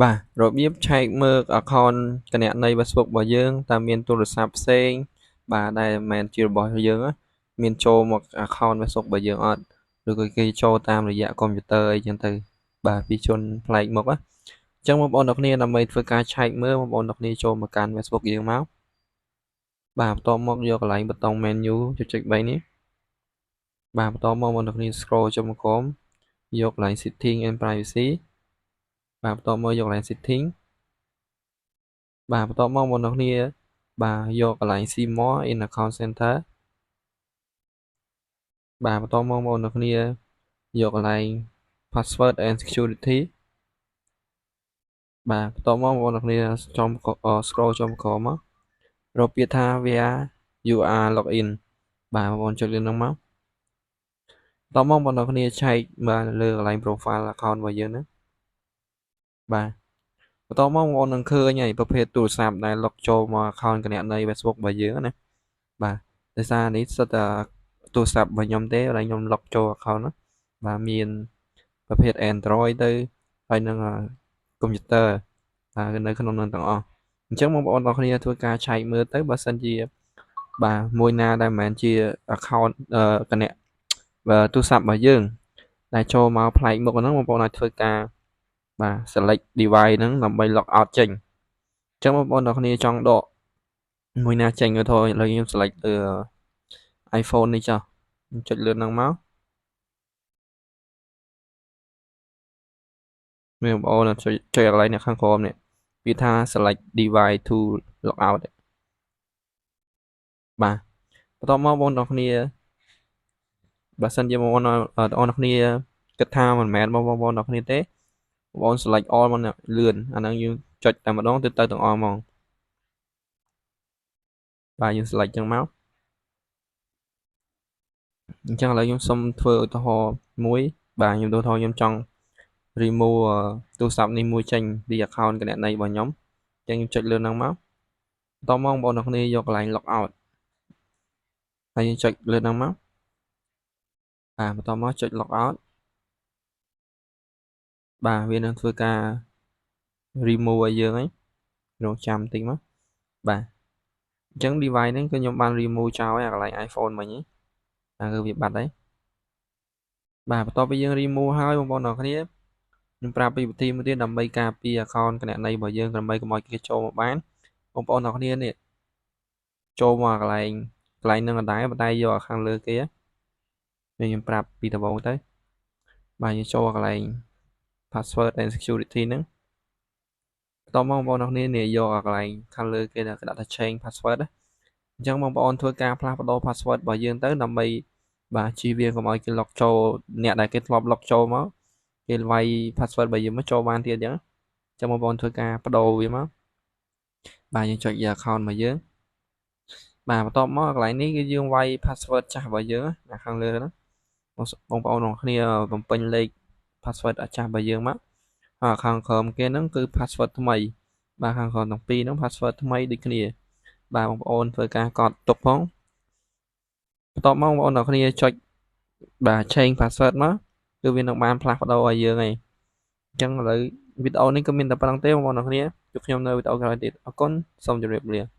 បាទរបៀបឆែកមើល account គណនី Facebook របស់យើងតាមមានទូរស័ព្ទផ្សេងបាទដែលមិនមែនជារបស់យើងណាមានចូលមក account Facebook របស់យើងអត់ឬក៏គេចូលតាមរយៈកុំព្យូទ័រអីចឹងទៅបាទពីជនប្លែកមុខណាអញ្ចឹងបងប្អូនទាំងគ្នាដើម្បីធ្វើការឆែកមើលបងប្អូនទាំងគ្នាចូលមកកាន់ Facebook យើងមកបាទបន្ទាប់មកយកកន្លែងប៊ូតុង menu ចុច3នេះបាទបន្ទាប់មកបងប្អូនទាំងគ្នា scroll ចុះមកក្រោមយកកន្លែង setting and privacy បាទបន្ទាប់មកយកកន្លែង setting បាទបន្ទាប់មកបងប្អូនទាំងគ្នាបាទយកកន្លែង see more in account center បាទបន្ទាប់មកបងប្អូនទាំងគ្នាយកកន្លែង password and security បាទបន្ទាប់មកបងប្អូនទាំងគ្នាចំ scroll ចុះមកក្រោមមករកពាក្យថា where you are login បាទបងប្អូនចុចលើហ្នឹងមកបន្ទាប់មកបងប្អូនទាំងគ្នាឆែកមកលើកន្លែង profile account របស់យើងហ្នឹងបាទបន្ទាប់មកបងប្អូននឹងឃើញហើយប្រភេទទូរស័ព្ទដែល log ចូលមក account គណនី Facebook របស់យើងណាបាទដោយសារនេះសិតតែទូរស័ព្ទរបស់ខ្ញុំទេដែលខ្ញុំ log ចូល account ណាបាទមានប្រភេទ Android ទៅហើយនឹងកុំព្យូទ័របាទនៅក្នុងនឹងទាំងអស់អញ្ចឹងបងប្អូនទាំងគ្នាធ្វើការឆែកមើលទៅបើសិនជាបាទមួយណាដែលមិនមែនជា account គណនីទូរស័ព្ទរបស់យើងដែលចូលមកប្លែកមុខហ្នឹងបងប្អូនអាចធ្វើការបាទ select device ហ្នឹងដើម្បី log out ចេញអញ្ចឹងបងប្អូនទាំងគ្នាចង់ដកមួយណាចេញទៅthôiឥឡូវខ្ញុំ select លើ iPhone នេះចុះចុចលើហ្នឹងមកមានបងប្អូនចុចកន្លែងនេះខាងក្រោមនេះវាថា select device to log out បាទបន្ទាប់មកបងប្អូនទាំងគ្នាបើសិនជាបងប្អូនទាំងគ្នាគិតថាមិនមែនបងប្អូនទាំងគ្នាទេបងប្អូន select all មកលឿនអាហ្នឹងយើងចុចតែម្ដងទៅទាំងអស់ហ្មងបាទយើង select ចឹងមកអញ្ចឹងឥឡូវខ្ញុំសុំធ្វើឧទាហរណ៍មួយបាទខ្ញុំឧទាហរណ៍ខ្ញុំចង់ remove ទូរស័ព្ទនេះមួយចេញពី account គណនីរបស់ខ្ញុំអញ្ចឹងខ្ញុំចុចលើហ្នឹងមកបន្តមកបងប្អូនទាំងគ្នាយកកន្លែង log out ហើយយើងចុចលើហ្នឹងមកបាទបន្តមកចុច log out បាទវានឹងធ្វើការ remove ឲ្យយើងហើយរងចាំតិចមកបាទអញ្ចឹង device ហ្នឹងគឺខ្ញុំបាន remove ចោលហើយកន្លែង iPhone មិញហ្នឹងគឺវាបាត់ហើយបាទបន្ទាប់ពីយើង remove ហើយបងប្អូនទាំងគ្នាខ្ញុំប្រាប់ពីវិធីមួយទៀតដើម្បីការពារ account គណនីរបស់យើងដើម្បីកុំឲ្យគេចូលមកបានបងប្អូនទាំងគ្នានេះចូលមកកន្លែងហ្នឹងក៏ដែរប៉ុន្តែយកខាងលើគេខ្ញុំប្រាប់ពីដំបូងទៅបាទយើងចូលកន្លែង password and security ហ្នឹងបន្តមកបងប្អូនទាំងគ្នានេះយកកន្លែងខាងលើគេដែលគេដាក់ថា change password អញ្ចឹងបងប្អូនធ្វើការផ្លាស់ប្ដូរ password របស់យើងទៅដើម្បីបាទជៀសវាងកុំឲ្យគេ log ចូលអ្នកដែលគេធ្លាប់ log ចូលមកគេវាយ password របស់យើងមកចូលបានទៀតអញ្ចឹងបងប្អូនធ្វើការបដូរវាមកបាទយើងចុច account របស់យើងបាទបន្ទាប់មកកន្លែងនេះគឺយើងវាយ password ចាស់របស់យើងណាខាងលើហ្នឹងបងប្អូនទាំងគ្នាបំពេញលេខ password ចាស់របស់យើងមកហើយខាងក្រោមគេហ្នឹងគឺ password ថ្មីបាទខាងក្រោមទាំងពីរហ្នឹង password ថ្មីដូចគ្នាបាទបងប្អូនធ្វើការកត់ទុកផងបន្ទាប់មកបងប្អូនទាំងគ្នាចុចបាទ change password មកគឺវានឹងបានផ្លាស់ប្ដូរឲ្យយើងហើយអញ្ចឹងឥឡូវវីដេអូនេះក៏មានតែប៉ុណ្្នឹងទេបងប្អូនទាំងគ្នាជួបខ្ញុំនៅវីដេអូក្រោយទៀតអរគុណសូមជម្រាបលា